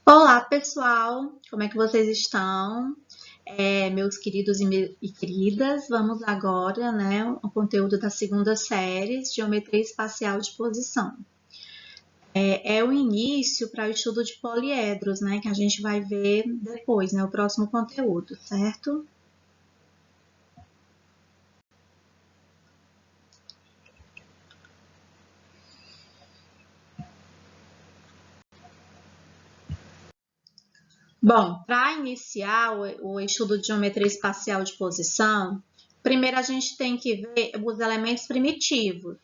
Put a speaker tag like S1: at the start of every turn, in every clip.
S1: Olá, pessoal! Como é que vocês estão? Meus queridos e queridas, vamos agora, né, ao conteúdo da segunda série, Geometria Espacial de Posição. É o início para o estudo de poliedros, né, que a gente vai ver depois, né, o próximo conteúdo, certo? Bom, para iniciar o estudo de geometria espacial de posição, primeiro a gente tem que ver os elementos primitivos.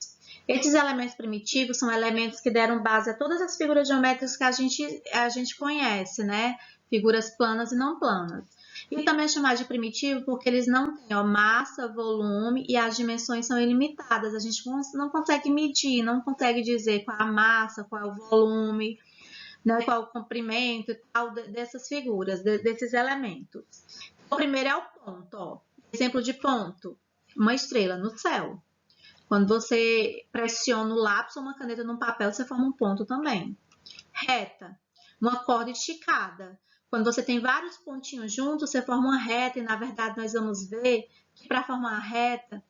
S1: Esses elementos primitivos são elementos que deram base a todas as figuras geométricas que a gente conhece, né? Figuras planas e não planas. E também é chamado de primitivo porque eles não têm massa, volume e as dimensões são ilimitadas. A gente não consegue medir, não consegue dizer qual é a massa, qual é o volume, né, qual é o comprimento e tal dessas figuras, desses elementos. O primeiro é o ponto, ó. Exemplo de ponto, uma estrela no céu. Quando você pressiona o lápis ou uma caneta no papel, você forma um ponto também. Reta, uma corda esticada. Quando você tem vários pontinhos juntos, você forma uma reta e, na verdade, nós vamos ver que para formar uma reta,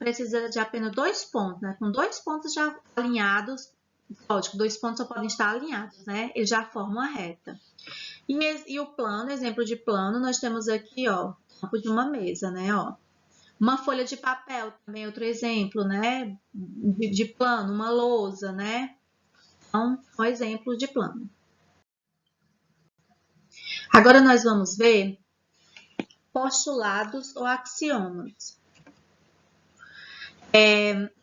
S1: precisa de apenas dois pontos, né? Com dois pontos já alinhados, lógico, dois pontos só podem estar alinhados, né? Eles já formam a reta. E o plano, exemplo de plano, nós temos aqui, ó, o campo de uma mesa, né, ó. Uma folha de papel também, outro exemplo, né, de plano, uma lousa, né. Então, um exemplo de plano. Agora nós vamos ver postulados ou axiomas.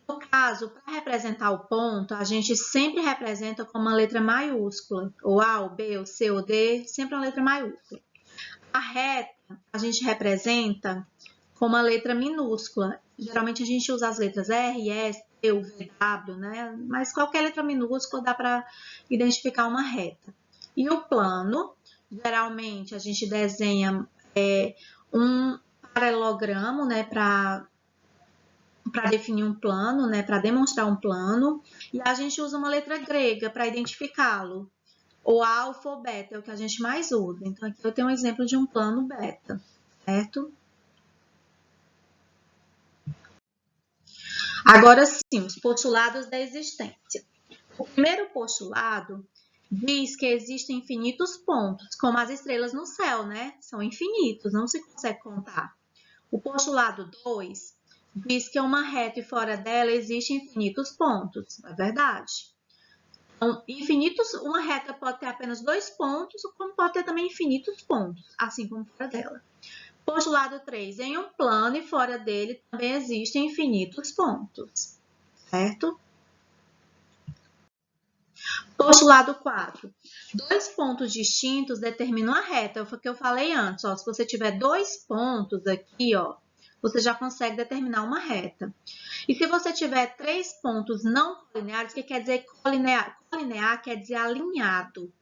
S1: No caso, para representar o ponto, a gente sempre representa com uma letra maiúscula, ou A, ou B, ou C, ou D, sempre uma letra maiúscula. A reta, a gente representa com uma letra minúscula. Geralmente a gente usa as letras R, S, T, U, V, W, né? Mas qualquer letra minúscula dá para identificar uma reta. E o plano, geralmente a gente desenha um paralelogramo, né, para definir um plano, né, para demonstrar um plano, e a gente usa uma letra grega para identificá-lo. O alfa ou beta é o que a gente mais usa. Então, aqui eu tenho um exemplo de um plano beta, certo? Agora sim, os postulados da existência. O primeiro postulado diz que existem infinitos pontos, como as estrelas no céu, né? São infinitos, não se consegue contar. O postulado 2 diz que uma reta e fora dela existem infinitos pontos, é verdade. Então, infinitos, uma reta pode ter apenas dois pontos, como pode ter também infinitos pontos, assim como fora dela. Postulado 3, em um plano e fora dele também existem infinitos pontos, certo? Postulado 4. Dois pontos distintos determinam a reta. Foi o que eu falei antes. Ó, se você tiver dois pontos aqui, ó, você já consegue determinar uma reta. E se você tiver três pontos não colineares, o que quer dizer colinear? Colinear quer dizer alinhado.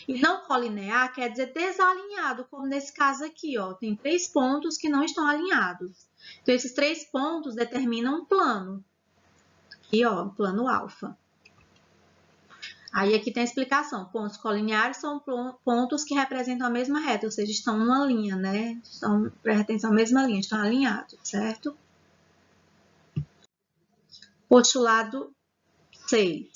S1: E não colinear quer dizer desalinhado, como nesse caso aqui, ó. Tem três pontos que não estão alinhados. Então, esses três pontos determinam um plano. Aqui, ó, plano alfa. Aí aqui tem a explicação. Pontos colineares são pontos que representam a mesma reta, ou seja, estão numa linha, né? Pertencem à mesma linha, estão alinhados, certo? Postulado 6.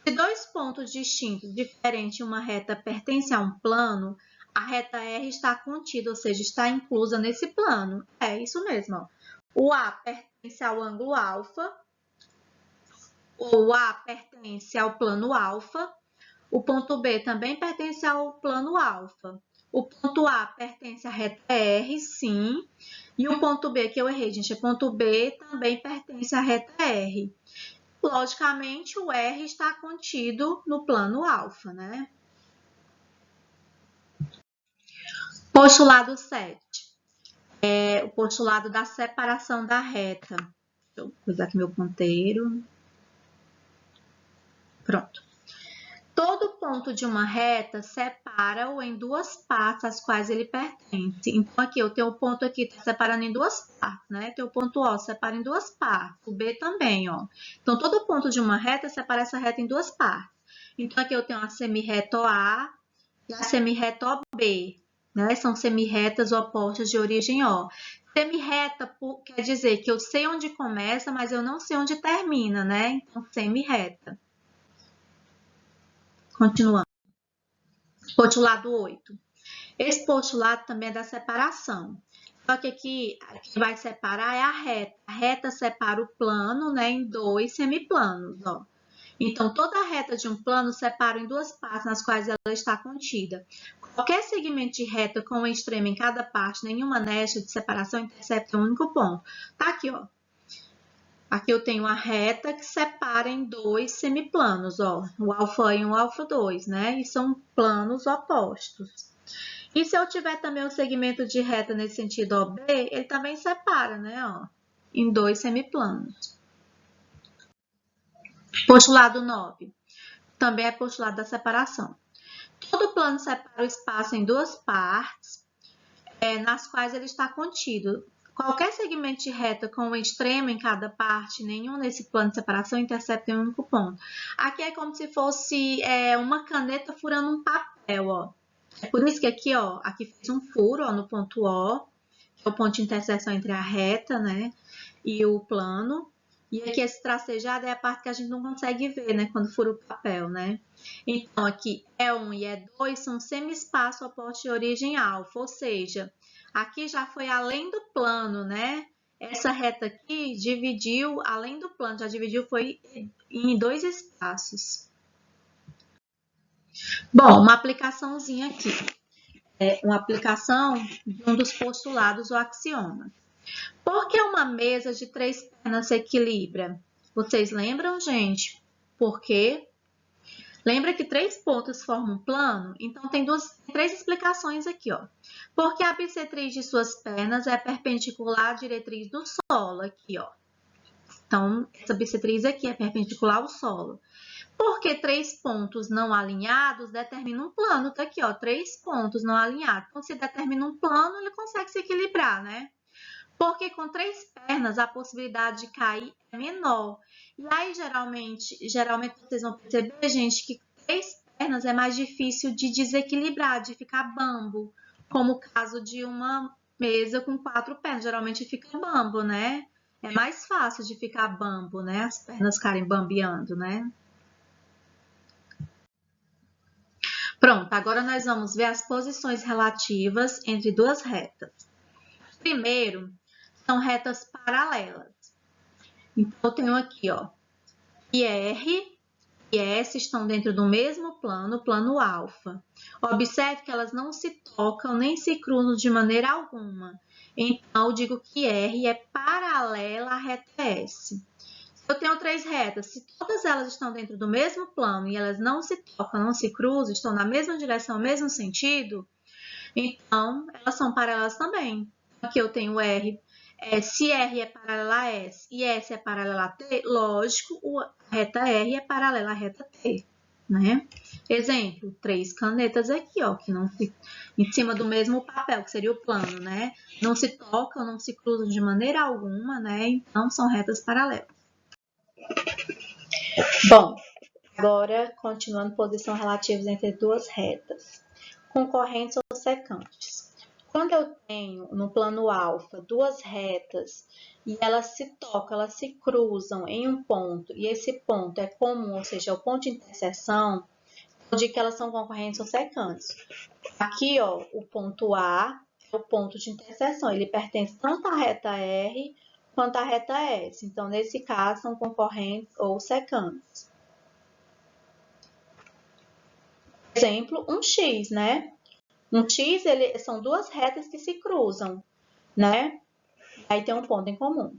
S1: Se dois pontos distintos, diferentes em uma reta, pertencem a um plano, a reta R está contida, ou seja, está inclusa nesse plano. É isso mesmo. Ó. O A pertence ao ângulo alfa, ou A pertence ao plano alfa, o ponto B também pertence ao plano alfa. O ponto A pertence à reta R, sim. E o ponto B, que eu errei, gente, é ponto B também pertence à reta R. Logicamente, o R está contido no plano alfa, né? Postulado 7. É o postulado da separação da reta. Deixa eu usar aqui meu ponteiro. Pronto. Todo ponto de uma reta separa-o em duas partes às quais ele pertence. Então, aqui eu tenho o ponto aqui tá separando em duas partes, né? Tem o ponto O separa em duas partes, o B também, ó. Então, todo ponto de uma reta separa essa reta em duas partes. Então, aqui eu tenho a semirreta OA e a semirreta OB, né? São semirretas opostas de origem O. Semirreta quer dizer que eu sei onde começa, mas eu não sei onde termina, né? Então, semirreta. Continuando. Postulado 8. Esse postulado também é da separação. Só que aqui, a que vai separar é a reta. A reta separa o plano, né, em dois semiplanos, ó. Então, toda a reta de um plano separa em duas partes nas quais ela está contida. Qualquer segmento de reta com um extremo em cada parte, nenhuma nesta de separação intercepta um único ponto. Tá aqui, ó. Aqui eu tenho a reta que separa em dois semiplanos, ó. O alfa 1 e o alfa 2, né? E são planos opostos. E se eu tiver também o segmento de reta nesse sentido OB, ele também separa, né, ó, em dois semiplanos. Postulado 9. Também é postulado da separação. Todo plano separa o espaço em duas partes, nas quais ele está contido. Qualquer segmento de reta com um extremo em cada parte, nenhum nesse plano de separação intercepta em um único ponto. Aqui é como se fosse uma caneta furando um papel, ó. É por isso que aqui, ó, aqui fez um furo, ó, no ponto O, que é o ponto de interseção entre a reta, né, e o plano. E aqui esse tracejado é a parte que a gente não consegue ver, né, quando fura o papel, né. Então, aqui E1 e E2 são semi-espaço opostos de origem alfa, ou seja, aqui já foi além do plano, né. Essa reta aqui dividiu, além do plano, já dividiu, foi em dois espaços. Bom, uma aplicaçãozinha aqui. Uma aplicação de um dos postulados ou axiomas. Por que uma mesa de 3 pernas se equilibra? Vocês lembram, gente? Por quê? Lembra que 3 pontos formam um plano? Então, tem três explicações aqui, ó. Porque a bissetriz de suas pernas é perpendicular à diretriz do solo, aqui, ó. Então, essa bissetriz aqui é perpendicular ao solo. Porque 3 pontos não alinhados determinam um plano. Tá aqui, ó, 3 pontos não alinhados. Então, se determina um plano, ele consegue se equilibrar, né? Porque com 3 pernas, a possibilidade de cair é menor. E aí, geralmente vocês vão perceber, gente, que 3 pernas é mais difícil de desequilibrar, de ficar bambo. Como o caso de uma mesa com 4 pernas. Geralmente fica bambo, né? É mais fácil de ficar bambo, né? As pernas ficarem bambeando, né? Pronto, agora nós vamos ver as posições relativas entre duas retas. Primeiro, são retas paralelas. Então, eu tenho aqui, ó, IR e S estão dentro do mesmo plano, plano alfa. Observe que elas não se tocam nem se cruzam de maneira alguma. Então, eu digo que R é paralela à reta S. Eu tenho 3 retas, se todas elas estão dentro do mesmo plano e elas não se tocam, não se cruzam, estão na mesma direção, no mesmo sentido, então elas são paralelas também. Aqui eu tenho R, se R é paralela a S e S é paralela a T, lógico, a reta R é paralela à reta T, né? Exemplo, 3 canetas aqui, ó, que não se, em cima do mesmo papel, que seria o plano, né? Não se tocam, não se cruzam de maneira alguma, né? Então, são retas paralelas. Bom, agora continuando posição relativas entre duas retas, concorrentes ou secantes. Quando eu tenho no plano alfa duas retas e elas se tocam, elas se cruzam em um ponto e esse ponto é comum, ou seja, é o ponto de interseção, eu digo que elas são concorrentes ou secantes. Aqui, ó, o ponto A é o ponto de interseção, ele pertence tanto à reta R quanto à reta S. Então, nesse caso, são concorrentes ou secantes. Exemplo, um X, né? Um X, são duas retas que se cruzam, né? Aí tem um ponto em comum.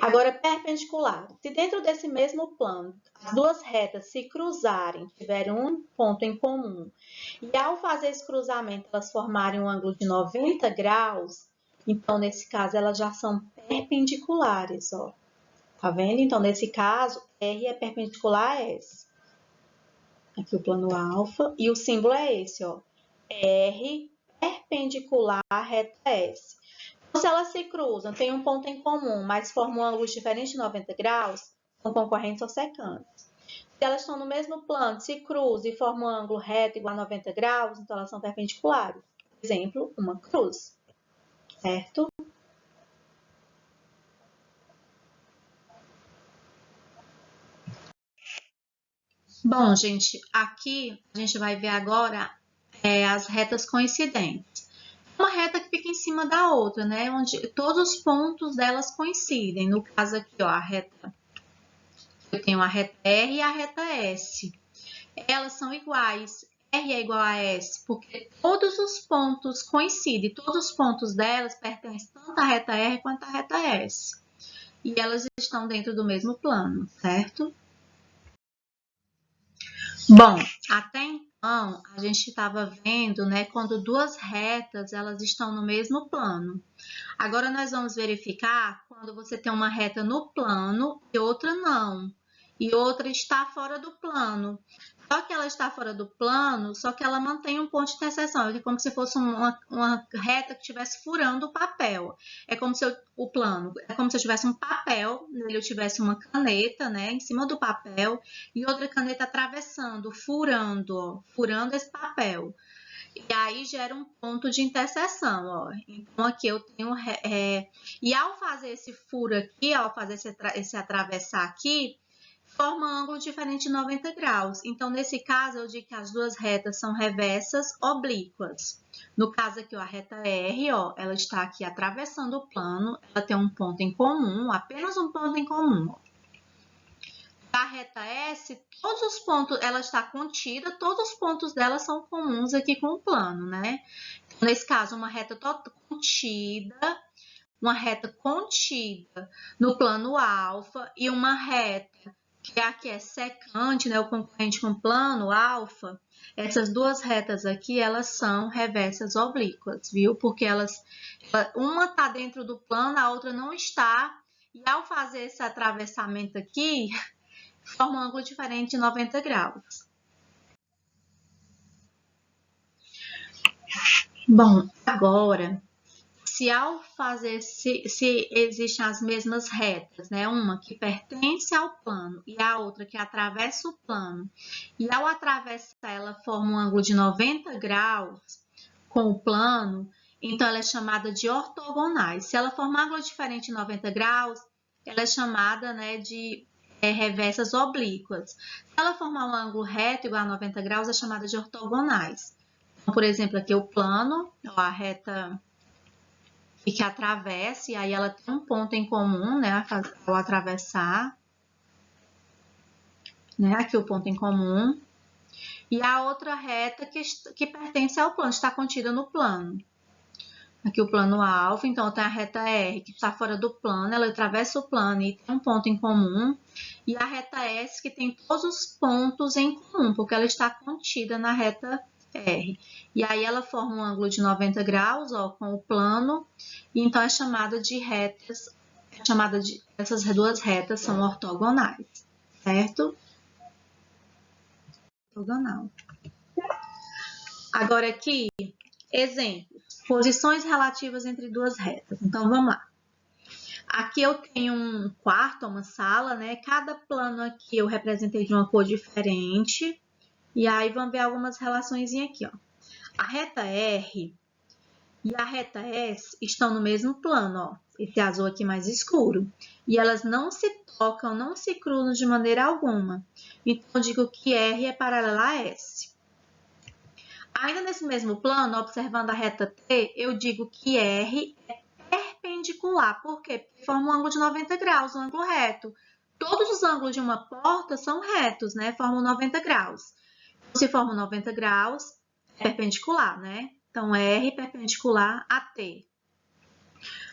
S1: Agora, perpendicular. Se dentro desse mesmo plano, as duas retas se cruzarem, tiverem um ponto em comum, e ao fazer esse cruzamento, elas formarem um ângulo de 90 graus, então, nesse caso, elas já são perpendiculares, ó. Tá vendo? Então, nesse caso, R é perpendicular a S. Aqui o plano alfa, e o símbolo é esse, ó. R perpendicular à reta S. Então, se elas se cruzam, tem um ponto em comum, mas formam um ângulo diferente de 90 graus, são concorrentes ou secantes. Se elas estão no mesmo plano, se cruzam e formam um ângulo reto igual a 90 graus, então elas são perpendiculares. Por exemplo, uma cruz, certo? Bom, gente, aqui a gente vai ver agora as retas coincidentes. Uma reta que fica em cima da outra, né? Onde todos os pontos delas coincidem. No caso aqui, ó, eu tenho a reta R e a reta S. Elas são iguais. R é igual a S, porque todos os pontos coincidem. Todos os pontos delas pertencem tanto à reta R quanto à reta S. E elas estão dentro do mesmo plano, certo? Bom, até então a gente estava vendo, né, quando duas retas elas estão no mesmo plano. Agora nós vamos verificar quando você tem uma reta no plano e outra não. E outra está fora do plano. Só que ela está fora do plano, só que ela mantém um ponto de interseção. É como se fosse uma reta que estivesse furando o papel. É como se o plano, é como se eu tivesse um papel, nele eu tivesse uma caneta, né, em cima do papel, e outra caneta atravessando, furando esse papel. E aí gera um ponto de interseção, ó. Então aqui eu tenho e ao fazer esse furo aqui, ao fazer esse atravessar aqui, forma um ângulo diferente de 90 graus. Então, nesse caso, eu digo que as duas retas são reversas oblíquas. No caso aqui, ó, a reta R, ó, ela está aqui atravessando o plano, ela tem um ponto em comum, apenas um ponto em comum, ó. A reta S, todos os pontos, ela está contida, todos os pontos dela são comuns aqui com o plano, né? Então, nesse caso, uma reta contida no plano alfa e uma reta que aqui é secante, né, o concorrente com o plano alfa, essas duas retas aqui, elas são reversas oblíquas, viu? Porque uma está dentro do plano, a outra não está, e ao fazer esse atravessamento aqui, forma um ângulo diferente de 90 graus. Bom, agora, se ao fazer, se existem as mesmas retas, né? Uma que pertence ao plano e a outra que atravessa o plano, e ao atravessar ela forma um ângulo de 90 graus com o plano, então ela é chamada de ortogonais. Se ela formar um ângulo diferente de 90 graus, ela é chamada, né, de reversas oblíquas. Se ela formar um ângulo reto igual a 90 graus, é chamada de ortogonais. Então, por exemplo, aqui o plano, ó, a reta que atravessa, e aí ela tem um ponto em comum, né, ao atravessar, né, aqui o ponto em comum, e a outra reta que pertence ao plano, está contida no plano. Aqui o plano alfa, então tem a reta R, que está fora do plano, ela atravessa o plano e tem um ponto em comum, e a reta S, que tem todos os pontos em comum, porque ela está contida na reta R. E aí ela forma um ângulo de 90 graus, ó, com o plano, e então é chamada de retas, essas duas retas são ortogonais, certo? Ortogonal. Agora aqui, exemplos, posições relativas entre duas retas. Então vamos lá. Aqui eu tenho um quarto, uma sala, né? Cada plano aqui eu representei de uma cor diferente. E aí vamos ver algumas relações aqui, ó. A reta R e a reta S estão no mesmo plano, ó. Esse azul aqui mais escuro. E elas não se tocam, não se cruzam de maneira alguma. Então, eu digo que R é paralela a S. Ainda nesse mesmo plano, observando a reta T, eu digo que R é perpendicular. Por quê? Porque forma um ângulo de 90 graus, um ângulo reto. Todos os ângulos de uma porta são retos, né? Formam 90 graus. Se forma 90 graus, é perpendicular, né? Então, R perpendicular a T.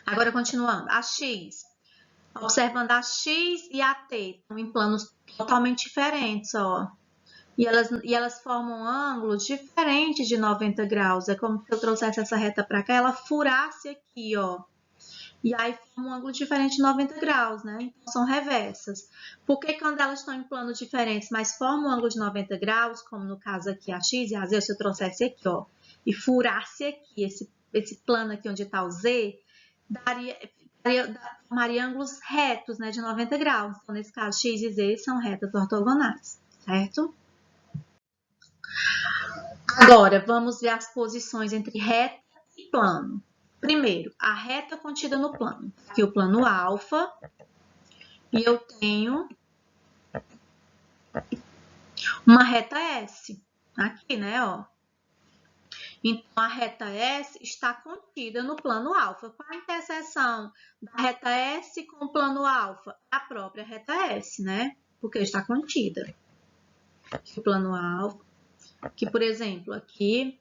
S1: Agora, continuando. A X. Observando a X e a T, estão em planos totalmente diferentes, ó. E elas formam ângulos diferentes de 90 graus. É como se eu trouxesse essa reta para cá, ela furasse aqui, ó. E aí forma um ângulo diferente de 90 graus, né? Então, são reversas. Porque quando elas estão em planos diferentes, mas formam um ângulo de 90 graus, como no caso aqui a X e a Z, se eu trouxesse aqui, ó, e furasse aqui, esse plano aqui onde está o Z, formaria ângulos retos, né, de 90 graus. Então, nesse caso, X e Z são retas ortogonais, certo? Agora, vamos ver as posições entre reta e plano. Primeiro, a reta contida no plano. Aqui o plano alfa, e eu tenho uma reta S, aqui, né, ó. Então, a reta S está contida no plano alfa. Qual a interseção da reta S com o plano alfa? A própria reta S, né? Porque está contida. Aqui o plano alfa. Aqui, por exemplo, aqui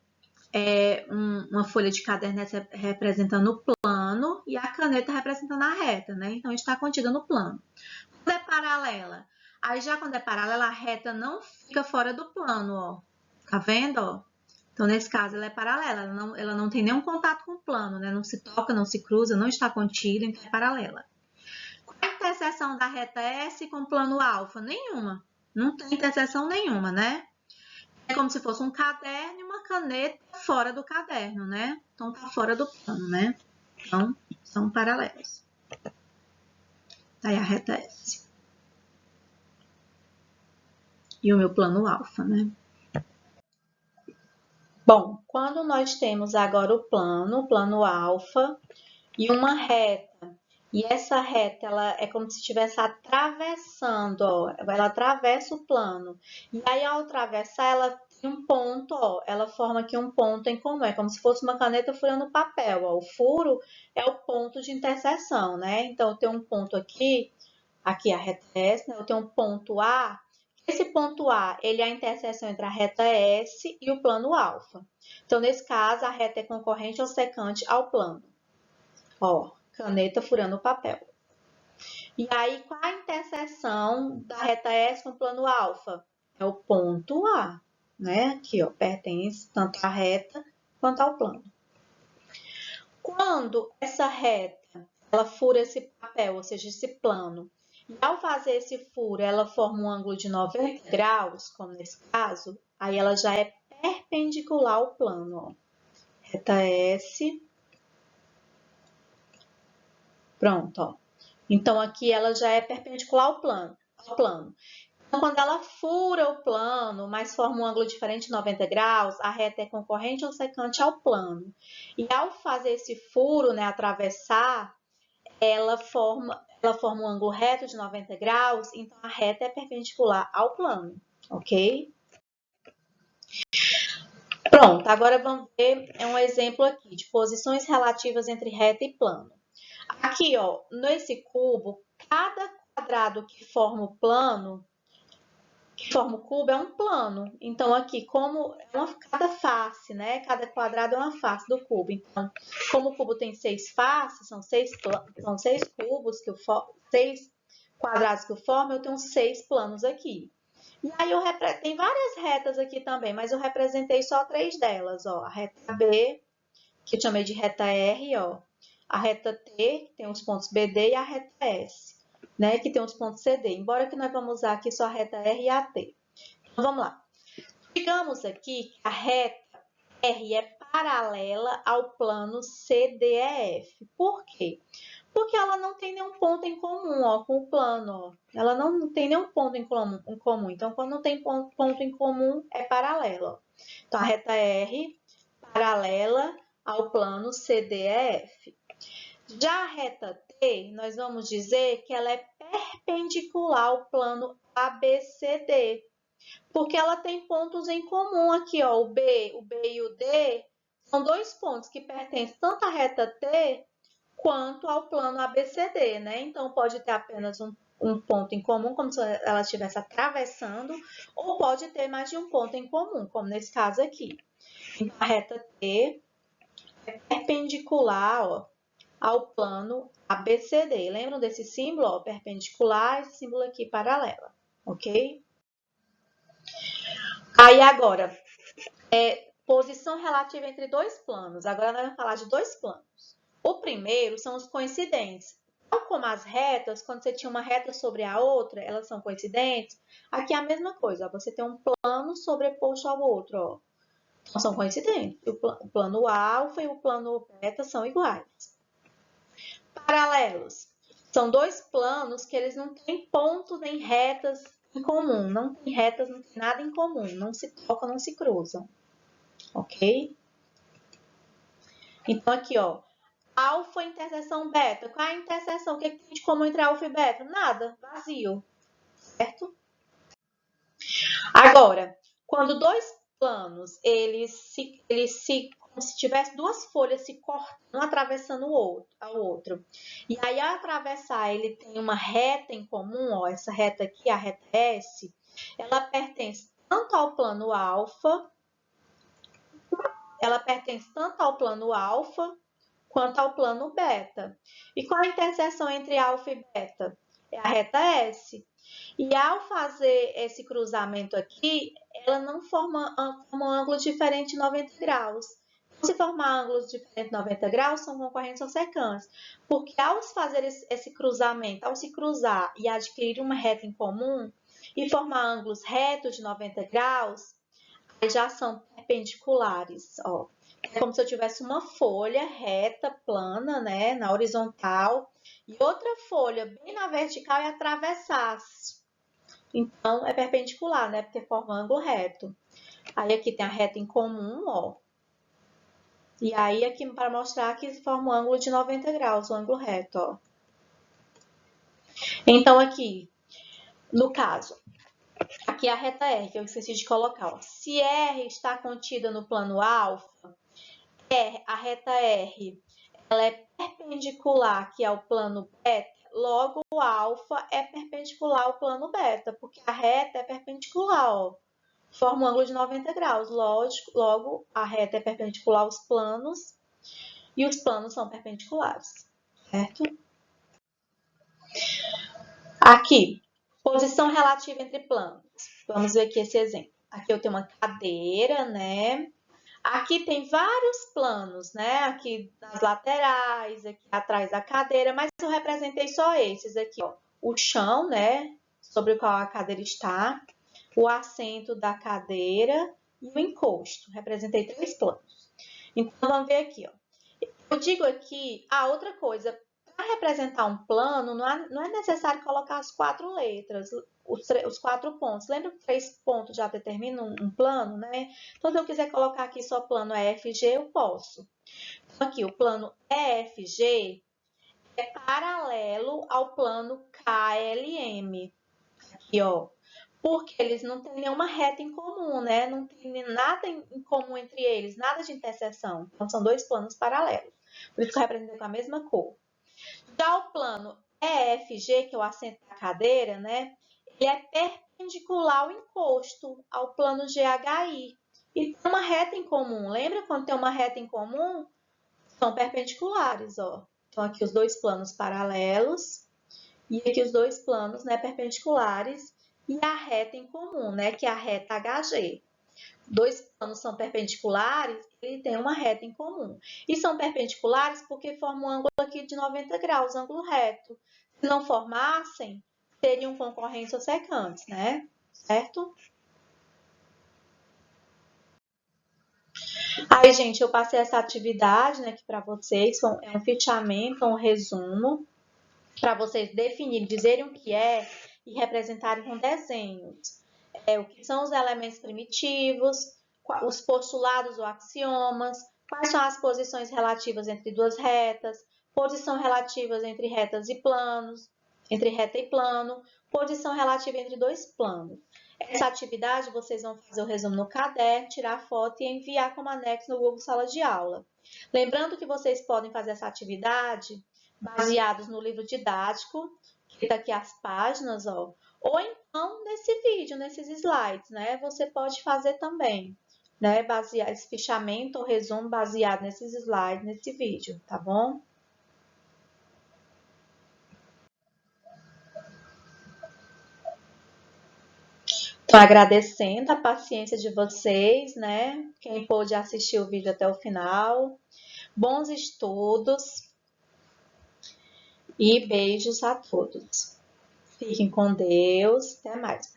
S1: é uma folha de caderno representando o plano e a caneta representando a reta, né? Então, está contida no plano. Quando é paralela, aí já quando é paralela, a reta não fica fora do plano, ó. Tá vendo, ó? Então, nesse caso, ela é paralela, ela não tem nenhum contato com o plano, né? Não se toca, não se cruza, não está contida, então é paralela. Qual é a interseção da reta S com o plano alfa? Nenhuma. Não tem interseção nenhuma, né? É como se fosse um caderno e uma caneta fora do caderno, né? Então, tá fora do plano, né? Então, são paralelos. Aí a reta S. E o meu plano alfa, né? Bom, quando nós temos agora o plano alfa e uma reta, e essa reta ela é como se estivesse atravessando, ó, ela atravessa o plano, e aí ao atravessar ela tem um ponto, ó, ela forma aqui um ponto em comum, é como se fosse uma caneta furando papel, ó, o furo é o ponto de interseção, né? Então eu tenho um ponto aqui a reta S, né? Eu tenho um ponto A. Esse ponto A, ele é a interseção entre a reta S e o plano alfa. Então, nesse caso, a reta é concorrente ou secante ao plano. Ó, caneta furando o papel. E aí, qual a interseção da reta S com o plano alfa? É o ponto A, né? Aqui, ó, pertence tanto à reta quanto ao plano. Quando essa reta, ela fura esse papel, ou seja, esse plano, e ao fazer esse furo, ela forma um ângulo de 90 graus, como nesse caso, aí ela já é perpendicular ao plano, ó. Reta S. Pronto, ó. Então, aqui ela já é perpendicular ao plano. Então, quando ela fura o plano, mas forma um ângulo diferente de 90 graus, a reta é concorrente ou secante ao plano. E ao fazer esse furo, né, atravessar, ela forma um ângulo reto de 90 graus, então a reta é perpendicular ao plano, ok? Pronto, agora vamos ver um exemplo aqui de posições relativas entre reta e plano. Aqui, ó, nesse cubo, cada quadrado que forma o plano, que forma o cubo, é um plano. Então, aqui, como cada face, né? Cada quadrado é uma face do cubo. Então, como o cubo tem 6 faces, são seis cubos, seis quadrados que eu formo, eu tenho 6 planos aqui. E aí, tem várias retas aqui também, mas eu representei só 3 delas, ó. A reta B, que eu chamei de reta R, ó. A reta T, que tem os pontos BD, e a reta S, né, que tem os pontos CD, embora que nós vamos usar aqui só a reta R e a T. Então, vamos lá. Digamos aqui que a reta R é paralela ao plano CDEF. Por quê? Porque ela não tem nenhum ponto em comum, ó, com o plano, ó. Ela não tem nenhum ponto em comum. Então, quando não tem ponto em comum, é paralela. Então, a reta R paralela ao plano CDEF. Já a reta T, nós vamos dizer que ela é perpendicular ao plano ABCD, porque ela tem pontos em comum aqui, ó, o B e o D são 2 pontos que pertencem tanto à reta T quanto ao plano ABCD, né? Então, pode ter apenas um ponto em comum, como se ela estivesse atravessando, ou pode ter mais de um ponto em comum, como nesse caso aqui. Então, a reta T é perpendicular, ó, ao plano ABCD. Lembram desse símbolo? Ó, perpendicular, esse símbolo aqui paralela, ok? Aí agora, posição relativa entre 2 planos. Agora nós vamos falar de 2 planos. O primeiro são os coincidentes. Tal como as retas, quando você tinha uma reta sobre a outra, elas são coincidentes. Aqui é a mesma coisa, ó, você tem um plano sobreposto ao outro, ó. Então, são coincidentes. O plano alfa e o plano beta são iguais. Paralelos. São 2 planos que eles não têm pontos nem retas em comum, não tem retas, não tem nada em comum, não se tocam, não se cruzam, ok? Então, aqui, ó, alfa interseção beta. Qual é a interseção? O que tem de comum entre alfa e beta? Nada, vazio, certo? Agora, quando dois planos, como se tivesse duas folhas se cortando, um atravessando o outro. E aí, ao atravessar, ele tem uma reta em comum, ó, essa reta aqui, a reta S, ela pertence tanto ao plano alfa, quanto ao plano beta. E qual a interseção entre alfa e beta? É a reta S. E ao fazer esse cruzamento aqui, ela não forma um ângulo diferente de 90 graus. Se formar ângulos diferentes de 90 graus, são concorrentes ou secantes. Porque ao fazer esse cruzamento, ao se cruzar e adquirir uma reta em comum e formar ângulos retos de 90 graus, já são perpendiculares, ó. É como se eu tivesse uma folha reta, plana, né, na horizontal, e outra folha bem na vertical e atravessasse. Então, é perpendicular, né, porque forma ângulo reto. Aí aqui tem a reta em comum, ó. E aí aqui para mostrar que forma um ângulo de 90 graus, o ângulo reto, ó. Então, aqui, no caso, aqui é a reta R, que eu esqueci de colocar, ó. Se R está contida no plano alfa, a reta R, ela é perpendicular aqui ao plano beta, logo o alfa é perpendicular ao plano beta, porque a reta é perpendicular, ó. Forma um ângulo de 90 graus, lógico, logo a reta é perpendicular aos planos e os planos são perpendiculares, certo? Aqui, posição relativa entre planos. Vamos ver aqui esse exemplo. Aqui eu tenho uma cadeira, né? Aqui tem vários planos, né? Aqui nas laterais, aqui atrás da cadeira, mas eu representei só esses aqui, ó. O chão, né? Sobre o qual a cadeira está, o assento da cadeira e o encosto. Representei 3 planos. Então, vamos ver aqui, ó. Eu digo aqui, outra coisa, para representar um plano, não é necessário colocar as 4 letras, os 4 pontos. Lembra que 3 pontos já determinam um plano, né? Então, se eu quiser colocar aqui só plano EFG, eu posso. Então, aqui, o plano EFG é paralelo ao plano KLM. Aqui, ó. Porque eles não têm nenhuma reta em comum, né? Não tem nada em comum entre eles, nada de interseção. Então, são 2 planos paralelos. Por isso que eu representei com a mesma cor. Já o plano EFG, que é o assento da cadeira, né? Ele é perpendicular ao encosto, ao plano GHI. E tem uma reta em comum. Lembra quando tem uma reta em comum? São perpendiculares, ó. Então, aqui os 2 planos paralelos e aqui os 2 planos, né, perpendiculares e a reta em comum, né, que é a reta HG. 2 planos são perpendiculares, ele tem uma reta em comum. E são perpendiculares porque formam um ângulo aqui de 90 graus, ângulo reto. Se não formassem, seriam concorrentes ou secantes, né? Certo? Aí, gente, eu passei essa atividade, né, aqui para vocês. É um fichamento, um resumo, para vocês definirem, dizerem o que é e representarem com desenhos. O que são os elementos primitivos, os postulados ou axiomas, quais são as posições relativas entre duas retas, posição relativas entre retas e planos, entre reta e plano, posição relativa entre 2 planos. Essa atividade vocês vão fazer o resumo no caderno, tirar foto e enviar como anexo no Google Sala de Aula. Lembrando que vocês podem fazer essa atividade baseados no livro didático, que está aqui as páginas, ó, ou então nesse vídeo, nesses slides, né? Você pode fazer também, né? Basear esse fichamento ou resumo baseado nesses slides, nesse vídeo, tá bom? Estou agradecendo a paciência de vocês, né? Quem pôde assistir o vídeo até o final. Bons estudos e beijos a todos. Fiquem com Deus. Até mais.